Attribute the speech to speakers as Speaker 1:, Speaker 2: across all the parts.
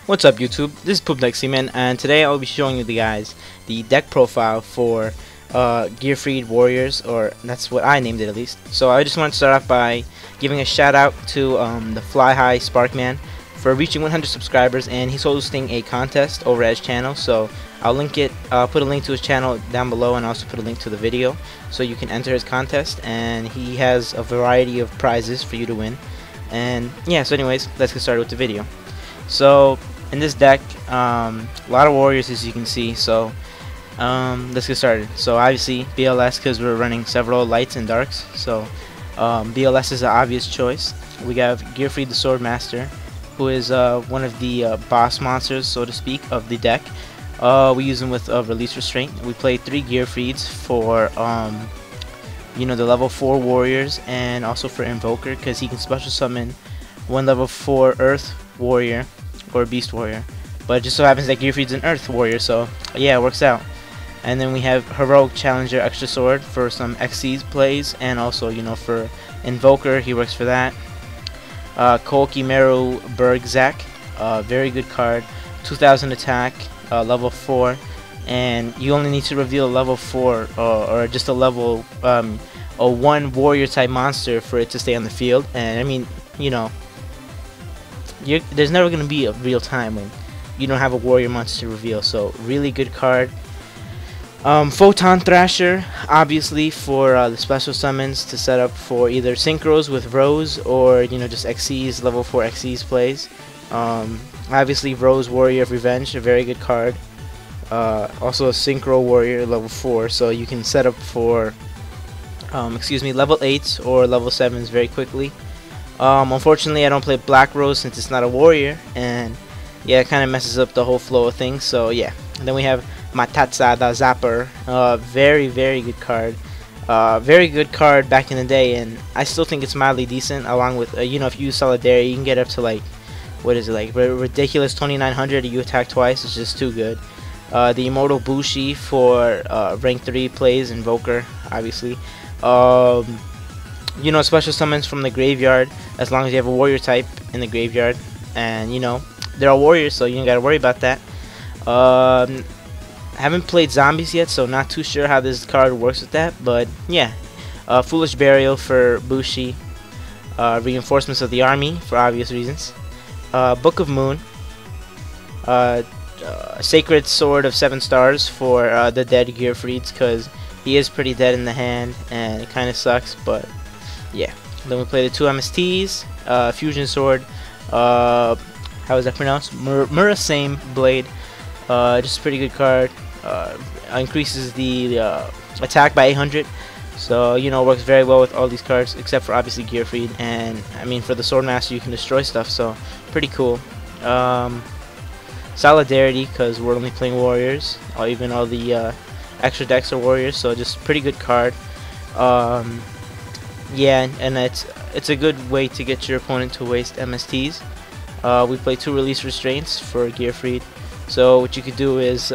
Speaker 1: What's up YouTube, this is Poopdexyman, and today I'll be showing you guys the deck profile for Gearfried Warriors, or that's what I named it at least. So I just want to start off by giving a shout out to the theflyhighsparkman for reaching 100 subscribers, and he's hosting a contest over at his channel. So I'll put a link to his channel down below, and also put a link to the video so you can enter his contest, and he has a variety of prizes for you to win. And yeah, so anyways, let's get started with the video. So in this deck, a lot of warriors, as you can see. So let's get started. So obviously BLS, because we're running several lights and darks, so BLS is an obvious choice. We have Gearfried the Swordmaster, who is one of the boss monsters, so to speak, of the deck. We use him with release restraint. We play 3 Gearfrieds for the level 4 warriors, and also for Invoker, because he can special summon one level 4 Earth warrior or beast warrior, but it just so happens that Gearfried's an Earth warrior, so yeah, it works out. And then we have Heroic Challenger Extra Sword for some XC's plays, and also for Invoker, he works for that. Koki Meru Bergzak, very good card, 2000 attack, level 4, and you only need to reveal a level 4 or just a level a 1 warrior type monster for it to stay on the field. And I mean, there's never going to be a real time when you don't have a warrior monster to reveal, so really good card. Photon Thrasher, obviously for the special summons to set up for either synchros with Rose, or just XC's, level 4 XC's plays. Obviously Rose, Warrior of Revenge, a very good card. Also a synchro warrior, level 4, so you can set up for level 8s or level 7s very quickly. Unfortunately, I don't play Black Rose since it's not a warrior, and yeah, it kind of messes up the whole flow of things. So yeah, and then we have Matatsa the Zapper, very good card, very good card back in the day, and I still think it's mildly decent. Along with if you use Solidarity, you can get up to like, what is it, like ridiculous 2900. You attack twice, it's just too good. The Immortal Bushi for rank 3 plays, Invoker, obviously. Special summons from the graveyard, as long as you have a warrior type in the graveyard, and they're all warriors, so you ain't gotta worry about that. Haven't played zombies yet, so not too sure how this card works with that, but yeah. Foolish Burial for Bushi, reinforcements of the army for obvious reasons. Book of Moon, Sacred Sword of 7 stars for the dead Gearfrieds, because he is pretty dead in the hand, and it kind of sucks, but yeah. Then we play the 2 MSTs, Fusion Sword, how is that pronounced? Murasame Blade, just a pretty good card. Increases the attack by 800, so works very well with all these cards, except for obviously Gearfried. And I mean, for the Swordmaster, you can destroy stuff, so pretty cool. Solidarity, because we're only playing warriors, or even all the extra decks are warriors, so just pretty good card. Yeah, and it's a good way to get your opponent to waste MSTs. We play 2 release restraints for Gearfried, so what you could do is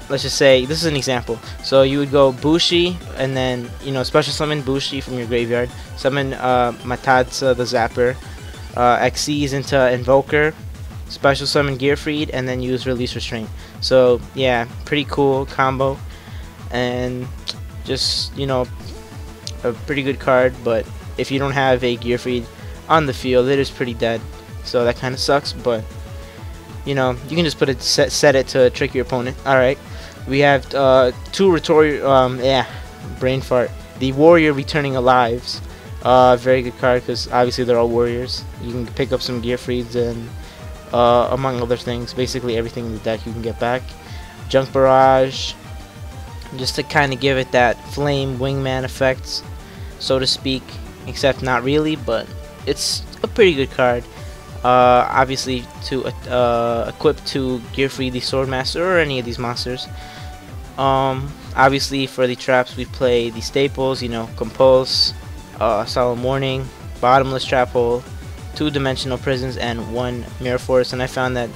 Speaker 1: let's just say, this is an example. So you would go Bushi, and then special summon Bushi from your graveyard, summon Matatsa the Zapper, XC's into Invoker, special summon Gearfried, and then use release restraint. So yeah, pretty cool combo, and just a pretty good card. But if you don't have a Gearfried on the field, it is pretty dead, so that kind of sucks. But you can just put it, set it to trick your opponent. Alright, we have 2 brain fart, the Warrior Returning Alives, very good card, because obviously they're all warriors. You can pick up some Gearfrieds, and among other things, basically everything in the deck you can get back. Junk Barrage, just to kind of give it that flame wingman effect, so to speak, except not really, but it's a pretty good card. Obviously to equip to Gearfried the Swordmaster or any of these monsters. Obviously for the traps, we play the staples, Compulse, Solemn Warning, Bottomless Trap Hole, 2 Dimensional Prisons, and 1 Mirror Force. And I found that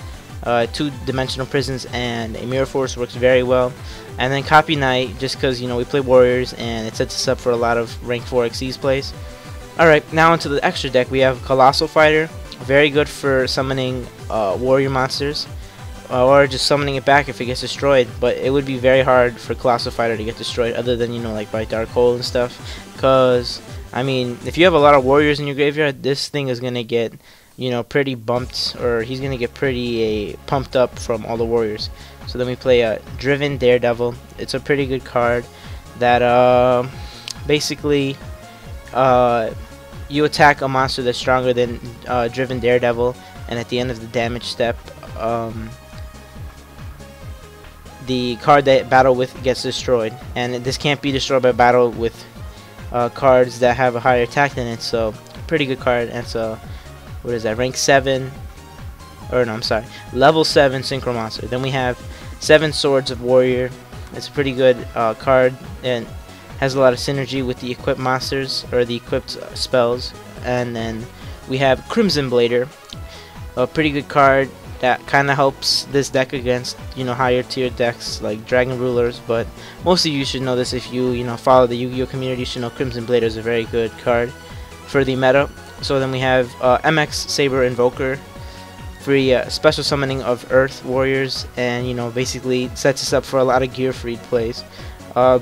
Speaker 1: 2 Dimensional Prisons and a Mirror Force works very well. And then Copy Knight, just because we play warriors, and it sets us up for a lot of rank 4 XC's plays. Alright, now into the extra deck. We have Colossal Fighter, very good for summoning warrior monsters, or just summoning it back if it gets destroyed. But it would be very hard for Colossal Fighter to get destroyed, other than, you know, like by Dark Hole and stuff. Because, I mean, if you have a lot of warriors in your graveyard, this thing is gonna get, you know, pretty bumped, or he's gonna get pretty pumped up from all the warriors. So then we play a Driven Daredevil. It's a pretty good card that basically you attack a monster that's stronger than Driven Daredevil, and at the end of the damage step, the card that battle with gets destroyed. And this can't be destroyed by battle with cards that have a higher attack than it. So pretty good card. And so what is that, rank 7, or no, I'm sorry, level 7 synchro monster. Then we have 7 Swords of Warrior. It's a pretty good card, and has a lot of synergy with the equipped monsters, or the equipped spells. And then we have Crimson Blader, a pretty good card that kind of helps this deck against, you know, higher tier decks like Dragon Rulers. But most of you should know this if you know, follow the Yu-Gi-Oh community. You should know Crimson Blader is a very good card for the meta. So then we have MX Saber Invoker, free special summoning of Earth Warriors, and, you know, basically sets us up for a lot of Gearfried plays.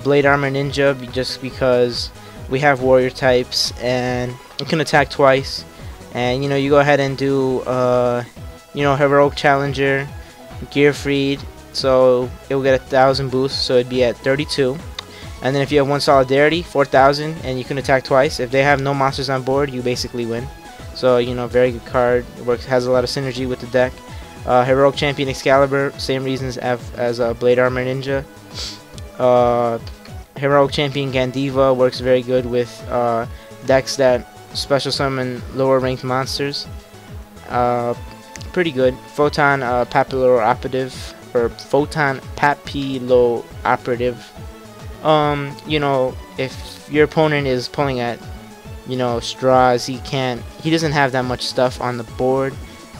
Speaker 1: Blade Armor Ninja, just because we have warrior types and it can attack twice. And, you know, you go ahead and do you know, Heroic Challenger, Gearfried, so it will get 1,000 boost, so it'd be at 32. And then if you have 1 Solidarity, 4,000, and you can attack twice. If they have no monsters on board, you basically win. So, you know, very good card. It works, has a lot of synergy with the deck. Heroic Champion Excalibur, same reasons as Blade Armor Ninja. Heroic Champion Gandiva works very good with decks that special summon lower ranked monsters. Pretty good. Photon Papillo-Operative, or Photon Papillo-Operative. You know, if your opponent is pulling at, you know, straws, he doesn't have that much stuff on the board,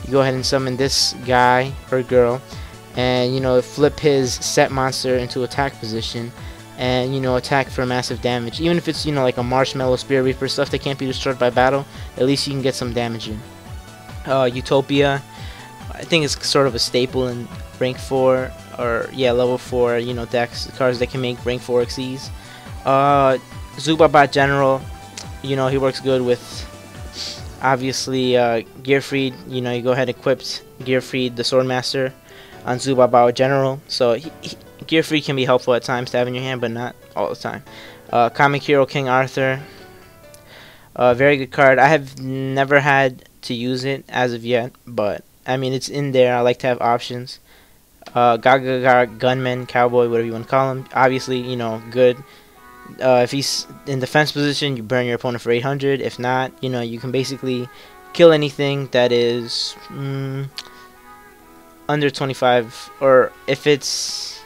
Speaker 1: you go ahead and summon this guy or girl, and, you know, flip his set monster into attack position, and, you know, attack for massive damage. Even if it's, you know, like a Marshmallow, Spear Reaper, stuff that can't be destroyed by battle, at least you can get some damage in. Utopia, I think it's sort of a staple in rank 4, or yeah, level 4, you know, decks, cards that can make rank 4 XCs. Zubabat General, you know, he works good with, obviously, Gearfried. You know, you go ahead and equip Gearfried, the Swordmaster, on Zubabat General. So Gearfried can be helpful at times to have in your hand, but not all the time. Comic Hero King Arthur, very good card. I have never had to use it as of yet, but I mean, it's in there. I like to have options. Gaga Gunman, Cowboy, whatever you want to call him. Obviously, you know, good. If he's in defense position, you burn your opponent for 800. If not, you know, you can basically kill anything that is under 25, or if it's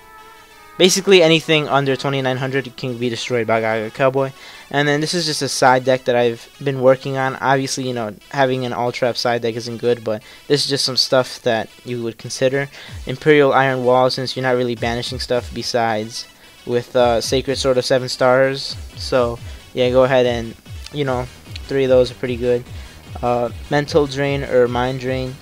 Speaker 1: basically anything under 2900 can be destroyed by Gaga Cowboy. And then this is just a side deck that I've been working on. Obviously, you know, having an all trap side deck isn't good, but this is just some stuff that you would consider. Imperial Iron Wall, since you're not really banishing stuff besides with Sacred Sword of 7 stars. So yeah, go ahead and, you know, 3 of those are pretty good. Mental Drain or Mind Drain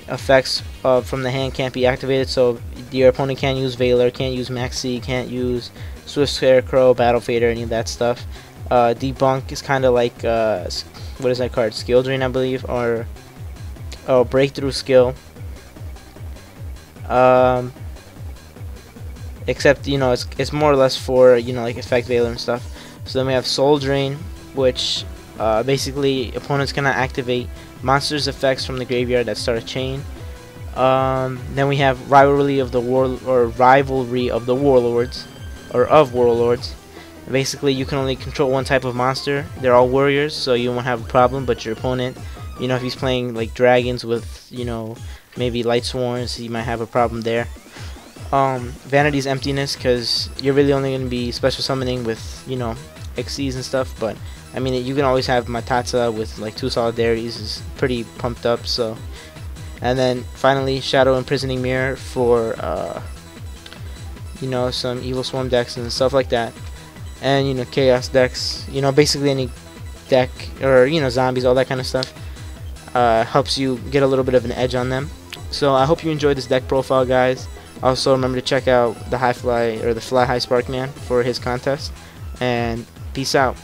Speaker 1: effects from the hand can't be activated, so your opponent can't use Veiler, can't use Maxi, can't use Swift Scarecrow, Battle Fader, any of that stuff. Debunk is kind of like, what is that card? Skill Drain, I believe, or Breakthrough Skill. Except, you know, it's more or less for, you know, like Effect Veiler and stuff. So then we have Soul Drain, which basically opponents cannot activate monsters' effects from the graveyard that start a chain. Then we have Rivalry of the Warlords, or of Warlords. Basically, you can only control one type of monster. They're all warriors, so you won't have a problem. But your opponent, you know, if he's playing like dragons with, you know, maybe Light Sworns, he might have a problem there. Vanity's Emptiness, because you're really only going to be special summoning with, you know, XCs and stuff. But I mean, you can always have Matata with like 2 Solidarities, is pretty pumped up. So, and then finally Shadow Imprisoning Mirror for you know, some Evil Swarm decks and stuff like that. And, you know, Chaos decks, you know, basically any deck, or zombies, all that kind of stuff. Helps you get a little bit of an edge on them. So I hope you enjoyed this deck profile, guys. Also remember to check out the Fly High Sparkman for his contest, and peace out.